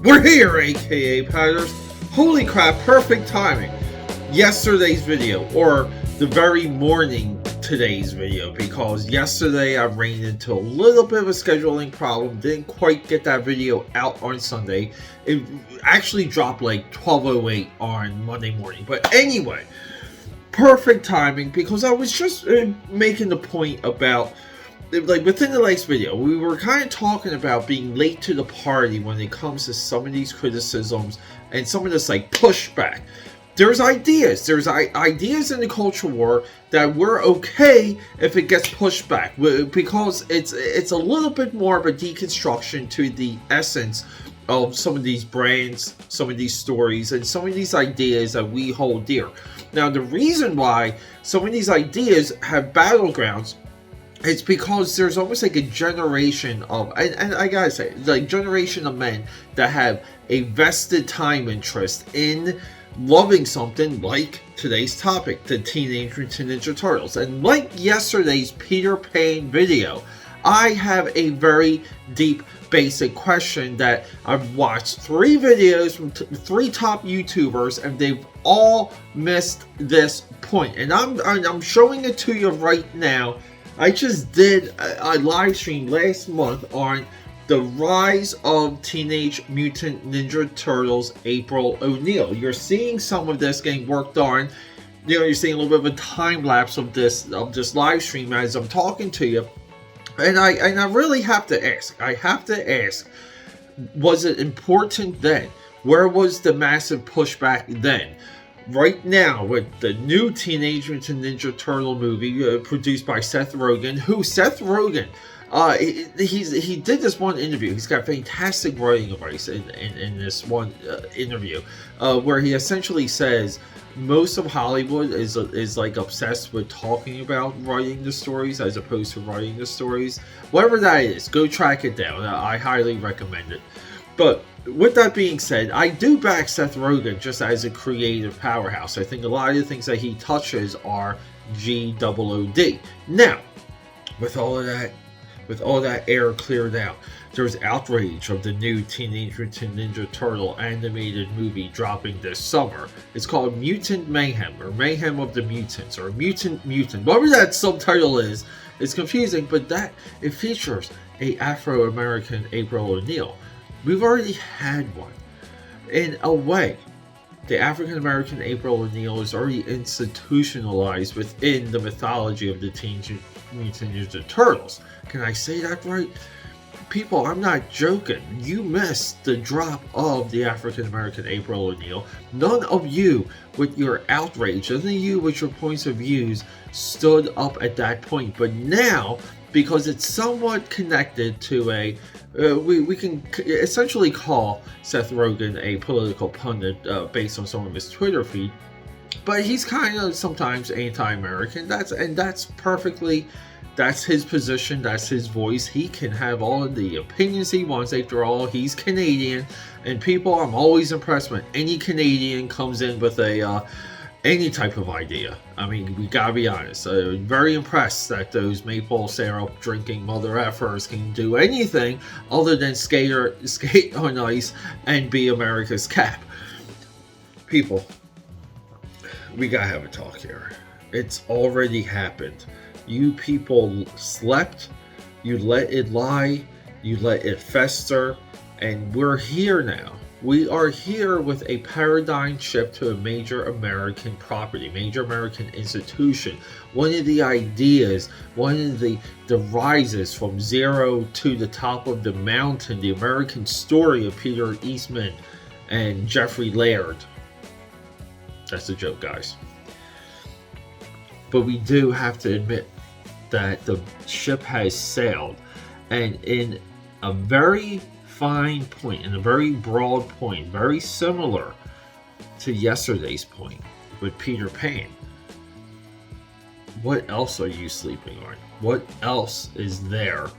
We're here, aka Padders. Holy crap, perfect timing. Yesterday's video, or the very morning today's video, because yesterday I ran into a little bit of a scheduling problem. Didn't quite get that video out on Sunday. It actually dropped like 12:08 on Monday morning. But anyway, perfect timing, because I was just making the point about, like, within the last video, we were kind of talking about being late to the party when it comes to some of these criticisms and some of this, like, pushback. There's ideas in the culture war that we're okay if it gets pushed back, because it's a little bit more of a deconstruction to the essence of some of these brands, some of these stories, and some of these ideas that we hold dear. Now, the reason why some of these ideas have battlegrounds, it's because there's almost like a generation of, and I gotta say, like, generation of men that have a vested time interest in loving something like today's topic, the Teenage Mutant Ninja Turtles. And like yesterday's Peter Pan video, I have a very deep, basic question that I've watched 3 videos from 3 top YouTubers, and they've all missed this point. And I'm showing it to you right now. I just did a live stream last month on the rise of Teenage Mutant Ninja Turtles April O'Neil. You're seeing some of this getting worked on. You know, you're seeing a little bit of a time lapse of this live stream as I'm talking to you. And I really have to ask. Was it important then? Where was the massive pushback then? Right now, with the new Teenage Mutant Ninja Turtle movie produced by Seth Rogen, he did this one interview. He's got fantastic writing advice in this one interview, where he essentially says most of Hollywood is like obsessed with talking about writing the stories as opposed to writing the stories. Whatever that is, go track it down. I highly recommend it. But with that being said, I do back Seth Rogen just as a creative powerhouse. I think a lot of the things that he touches are GOOD. Now, with all that air cleared out, there's outrage of the new Teenage Mutant Ninja Turtle animated movie dropping this summer. It's called Mutant Mayhem, or Mayhem of the Mutants, or Mutant, whatever that subtitle is. It's confusing, but that it features a Afro-American April O'Neil. We've already had one. In a way, the African-American April O'Neil is already institutionalized within the mythology of the Teenage Mutant Ninja Turtles. Can I say that right? People, I'm not joking. You missed the drop of the African-American April O'Neil. None of you with your outrage, none of you with your points of views stood up at that point. But now, because it's somewhat connected to a we can essentially call Seth Rogen a political pundit based on some of his Twitter feed, but he's kind of sometimes anti-American. That's perfectly, that's his position, that's his voice. He can have all of the opinions he wants. After all, he's Canadian, and people, I'm always impressed when any Canadian comes in with any type of idea. I mean, we gotta be honest. Very impressed that those maple syrup drinking mother effers can do anything other than skate on ice and be America's Cap. People, we gotta have a talk here. It's already happened. You people slept, you let it lie, you let it fester, and we're here now. We are here with a paradigm shift to a major American property, major American institution. One of the ideas, one of the rises from zero to the top of the mountain, the American story of Peter Eastman and Jeffrey Laird. That's a joke, guys. But we do have to admit that the ship has sailed, and in a very fine point, in a very broad point, very similar to yesterday's point with Peter Pan. What else are you sleeping on? What else is there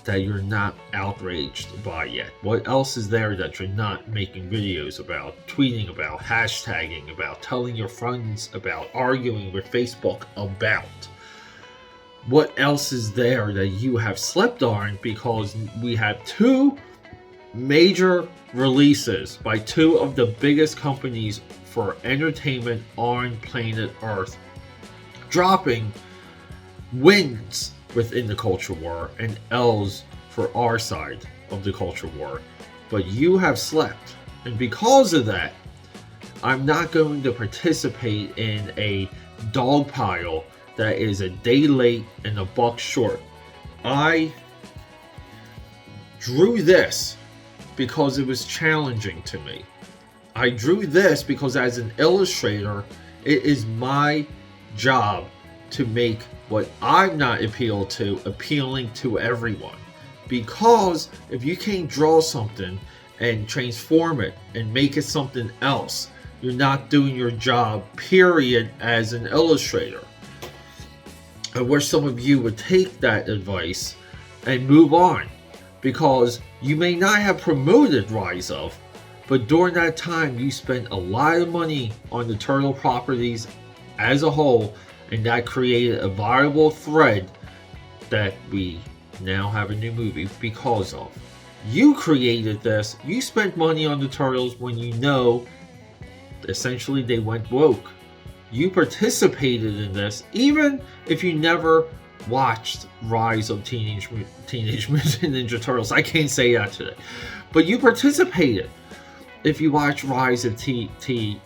that you're not outraged by yet? What else is there that you're not making videos about, tweeting about, hashtagging about, telling your friends about, arguing with Facebook about? What else is there that you have slept on? Because we have 2 major releases by two of the biggest companies for entertainment on planet Earth, dropping wins within the culture war and L's for our side of the culture war. But you have slept, and because of that, I'm not going to participate in a dog pile that is a day late and a buck short. I drew this because it was challenging to me. I drew this because as an illustrator, it is my job to make what I'm not appealing to everyone. Because if you can't draw something and transform it and make it something else, you're not doing your job, period, as an illustrator. I wish some of you would take that advice and move on, because you may not have promoted Rise of, but during that time you spent a lot of money on the Turtle properties as a whole, and that created a viable thread that we now have a new movie because of. You created this, you spent money on the Turtles when you know essentially they went woke. You participated in this even if you never watched Rise of Teenage Mutant Ninja Turtles. I can't say that today. But you participated. If you watch Rise of TMNT,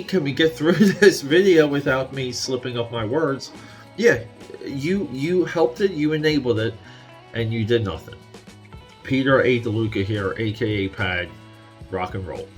can we get through this video without me slipping up my words? Yeah, you helped it, you enabled it, and you did nothing. Peter A. DeLuca here, aka Pad. Rock and roll.